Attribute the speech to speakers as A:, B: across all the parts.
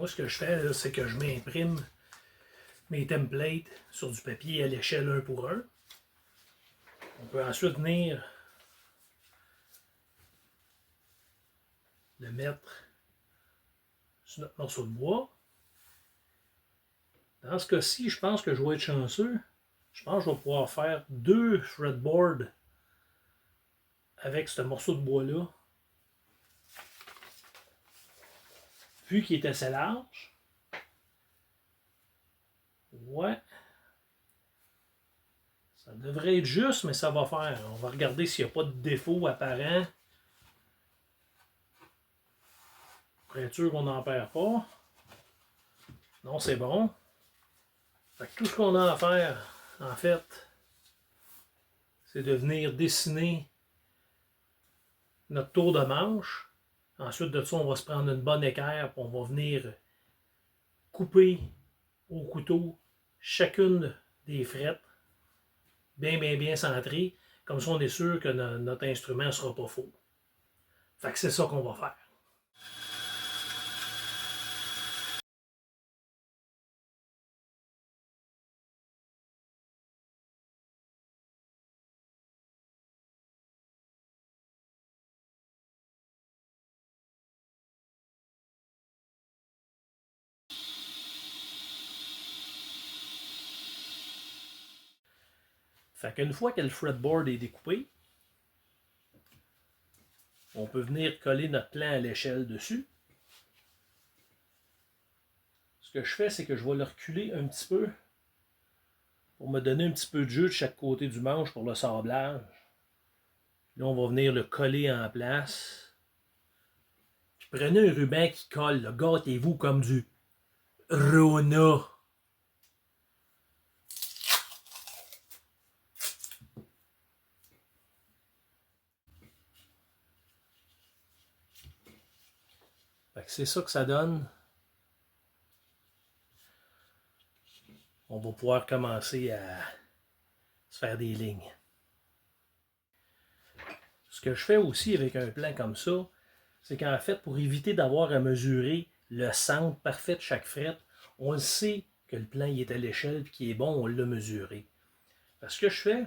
A: Moi, ce que je fais, c'est que je m'imprime mes templates sur du papier à l'échelle 1 pour 1. On peut ensuite venir le mettre sur notre morceau de bois. Dans ce cas-ci, je pense que je vais être chanceux. Je pense que je vais pouvoir faire 2 fretboards avec ce morceau de bois-là. Vu qu'il est assez large. Ouais. Ça devrait être juste, mais ça va faire. On va regarder s'il n'y a pas de défaut apparent. Pour être sûr qu'on n'en perd pas. Non, c'est bon. Fait que tout ce qu'on a à faire, en fait, c'est de venir dessiner notre tour de manche. Ensuite de ça, on va se prendre une bonne équerre et on va venir couper au couteau chacune des frettes, bien centrées. Comme ça, on est sûr que notre instrument ne sera pas faux. Fait que c'est ça qu'on va faire. Fait qu'une fois que le fretboard est découpé, on peut venir coller notre plan à l'échelle dessus. Ce que je fais, c'est que je vais le reculer un petit peu pour me donner un petit peu de jeu de chaque côté du manche pour le sablage. Là, on va venir le coller en place. Puis prenez un ruban qui colle. Gâtez-vous comme du Rona. C'est ça que ça donne. On va pouvoir commencer à se faire des lignes. Ce que je fais aussi avec un plan comme ça, c'est qu'en fait, pour éviter d'avoir à mesurer le centre parfait de chaque frette, on le sait que le plan il est à l'échelle et qu'il est bon, on l'a mesuré. Ce que je fais,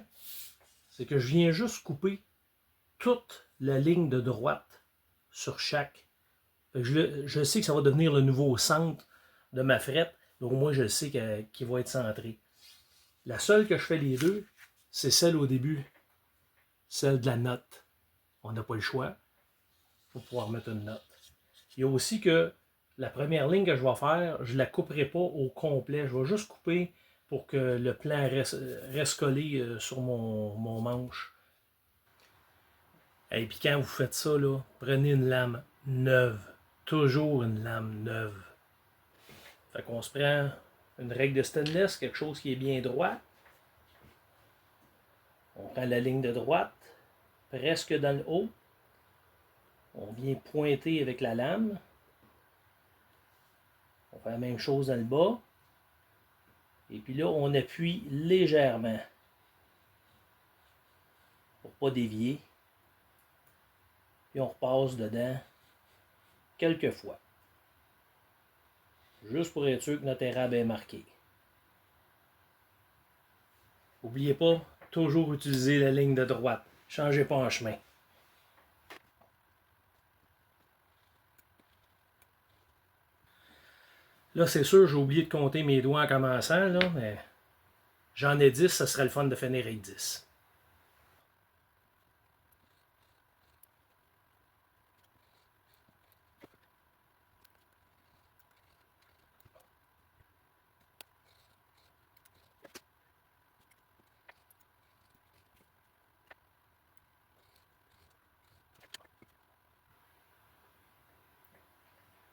A: c'est que je viens juste couper toute la ligne de droite sur chaque. Je sais que ça va devenir le nouveau centre de ma frette, donc moi je sais qu'il va être centré. La seule que je fais les deux, c'est celle au début, celle de la note. On n'a pas le choix, il faut pouvoir mettre une note. Il y a aussi que la première ligne que je vais faire, je ne la couperai pas au complet, je vais juste couper pour que le plan reste collé sur mon manche. Et puis quand vous faites ça, là, prenez une lame neuve. Toujours une lame neuve. Fait qu'on se prend une règle de stainless, quelque chose qui est bien droit. On prend la ligne de droite, presque dans le haut. On vient pointer avec la lame. On fait la même chose dans le bas. Et puis là, on appuie légèrement pour ne pas dévier. Puis on repasse dedans quelques fois. Juste pour être sûr que notre érable est marqué. N'oubliez pas, toujours utiliser la ligne de droite. Changez pas en chemin. Là, c'est sûr, j'ai oublié de compter mes doigts en commençant, là, mais j'en ai 10, ça serait le fun de finir avec 10.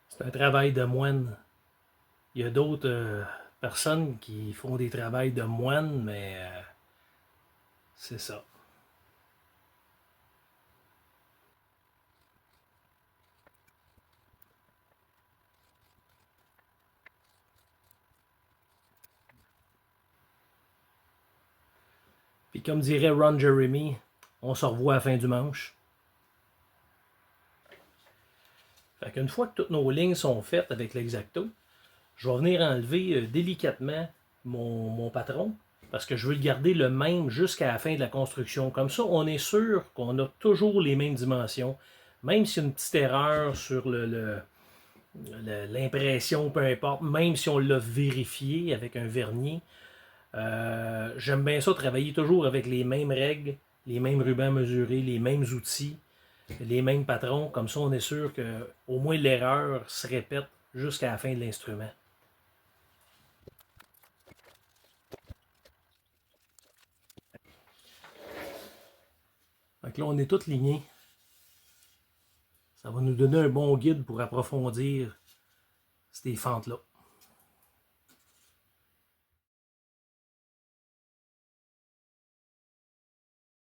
A: C'est un travail de moine. Il y a d'autres personnes qui font des travails de moine, mais c'est ça. Puis comme dirait Ron Jeremy, on se revoit à la fin du manche. Fait qu'une fois que toutes nos lignes sont faites avec l'X-Acto, je vais venir enlever délicatement mon patron parce que je veux le garder le même jusqu'à la fin de la construction. Comme ça, on est sûr qu'on a toujours les mêmes dimensions. Même s'il y a une petite erreur sur l'impression, peu importe, même si on l'a vérifié avec un vernier, j'aime bien ça travailler toujours avec les mêmes règles, les mêmes rubans mesurés, les mêmes outils, les mêmes patrons. Comme ça, on est sûr que au moins l'erreur se répète jusqu'à la fin de l'instrument. Donc là, on est tous lignés. Ça va nous donner un bon guide pour approfondir ces fentes-là.